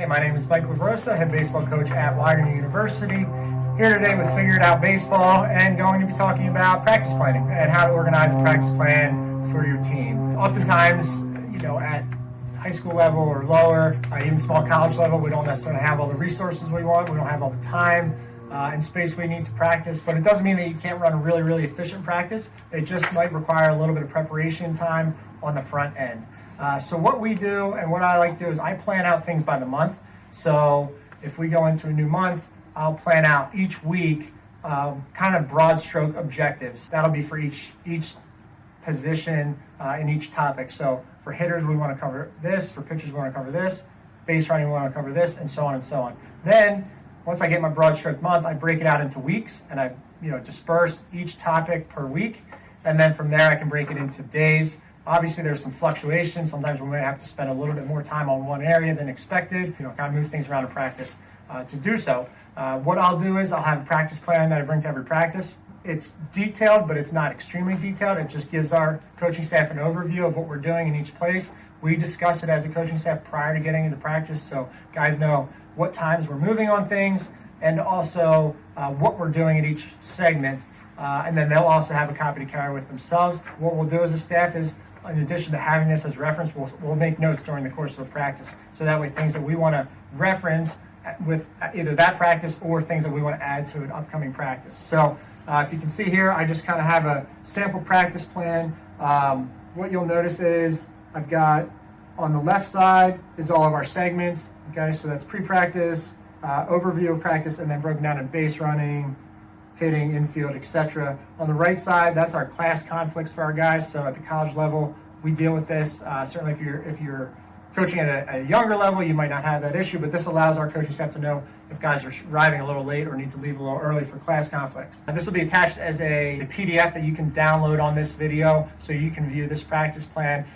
Hey, my name is Mike LaRosa, head baseball coach at Widener University. Here today with Figure It Out Baseball and going to be talking about practice planning and how to organize a practice plan for your team. Oftentimes, at high school level or lower, even small college level, we don't necessarily have all the resources we want. We don't have all the time and space we need to practice, but it doesn't mean that you can't run a really, really efficient practice. It just might require a little bit of preparation time on the front end. So what we do and what I like to do is I plan out things by the month. So if we go into a new month, I'll plan out each week kind of broad stroke objectives. That'll be for each position in each topic. So for hitters, we want to cover this. For pitchers, we want to cover this. Base running, we want to cover this, and so on and so on. Then once I get my broad stroke month, I break it out into weeks and I disperse each topic per week. And then from there, I can break it into days. Obviously, there's some fluctuation. Sometimes we might have to spend a little bit more time on one area than expected, kind of move things around in practice to do so. What I'll do is I'll have a practice plan that I bring to every practice. It's detailed, but it's not extremely detailed. It just gives our coaching staff an overview of what we're doing in each place. We discuss it as a coaching staff prior to getting into practice, so guys know what times we're moving on things and also what we're doing at each segment. And then they'll also have a copy to carry with themselves. What we'll do as a staff is, in addition to having this as reference, we'll make notes during the course of a practice. So that way things that we want to reference with either that practice or things that we want to add to an upcoming practice. So if you can see here, I just kind of have a sample practice plan. What you'll notice is I've got on the left side is all of our segments. Okay, so that's pre-practice, overview of practice, and then broken down in base running, hitting, infield, etc. On the right side, that's our class conflicts for our guys. So at the college level, we deal with this. Certainly if you're coaching at a younger level, you might not have that issue, but this allows our coaching staff to know if guys are arriving a little late or need to leave a little early for class conflicts. And this will be attached as a PDF that you can download on this video so you can view this practice plan,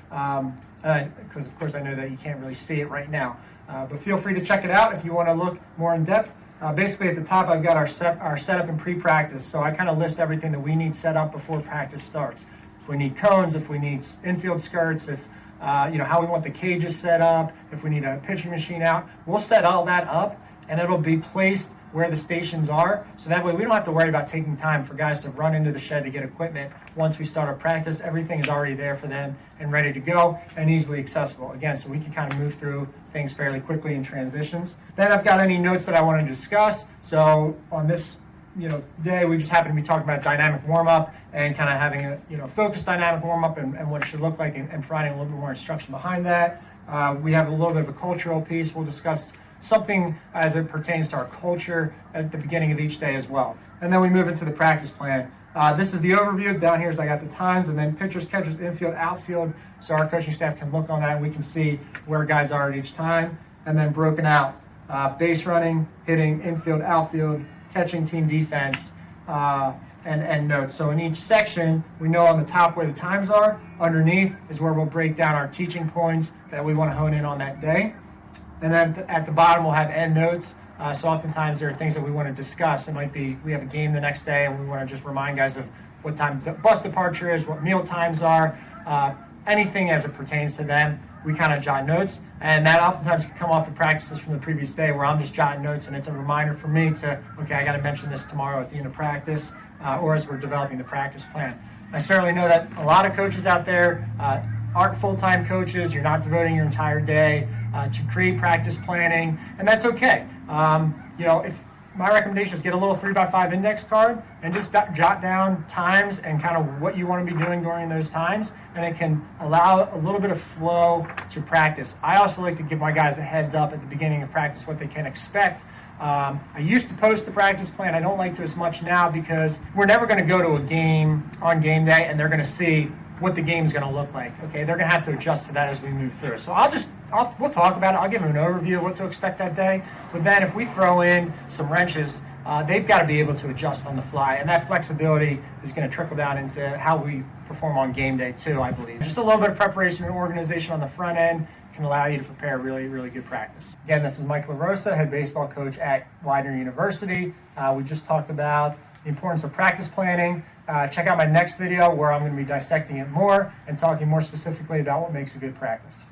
because of course I know that you can't really see it right now. But feel free to check it out if you want to look more in depth. Basically at the top I've got our setup and pre-practice, so I kind of list everything that we need set up before practice starts. If we need cones, if we need infield skirts, if how we want the cages set up, if we need a pitching machine out, we'll set all that up and it'll be placed where the stations are, so that way we don't have to worry about taking time for guys to run into the shed to get equipment. Once we start our practice, everything is already there for them and ready to go and easily accessible. Again, so we can kind of move through things fairly quickly in transitions. Then I've got any notes that I want to discuss. So on this day, we just happen to be talking about dynamic warm-up and kind of having a focused dynamic warm-up and what it should look like and providing a little bit more instruction behind that. We have a little bit of a cultural piece. We'll discuss something as it pertains to our culture at the beginning of each day as well. And then we move into the practice plan. This is the overview. Down here is I got the times, and then pitchers, catchers, infield, outfield, so our coaching staff can look on that and we can see where guys are at each time. And then broken out, base running, hitting, infield, outfield, catching, team defense, and notes. So in each section, we know on the top where the times are. Underneath is where we'll break down our teaching points that we want to hone in on that day. And then at the bottom, we'll have end notes. So oftentimes there are things that we want to discuss. It might be we have a game the next day and we want to just remind guys of what time bus departure is, what meal times are, anything as it pertains to them. We kind of jot notes, and that oftentimes can come off the practices from the previous day where I'm just jotting notes, and it's a reminder for me to, okay, I got to mention this tomorrow at the end of practice, or as we're developing the practice plan. I certainly know that a lot of coaches out there aren't full-time coaches. You're not devoting your entire day to create practice planning, and that's okay. If my recommendation is get a little 3x5 index card and just jot down times and kind of what you want to be doing during those times, and it can allow a little bit of flow to practice. I also like to give my guys a heads up at the beginning of practice what they can expect. I used to post the practice plan. I don't like to as much now because we're never going to go to a game on game day and they're going to see what the game's going to look like. Okay, they're going to have to adjust to that as we move through. So we'll talk about it. I'll give them an overview of what to expect that day. But then if we throw in some wrenches, they've got to be able to adjust on the fly, and that flexibility is going to trickle down into how we perform on game day too, I believe. Just a little bit of preparation and organization on the front end can allow you to prepare really, really good practice. Again, this is Mike LaRosa, head baseball coach at Widener University. We just talked about the importance of practice planning. Check out my next video where I'm going to be dissecting it more and talking more specifically about what makes a good practice.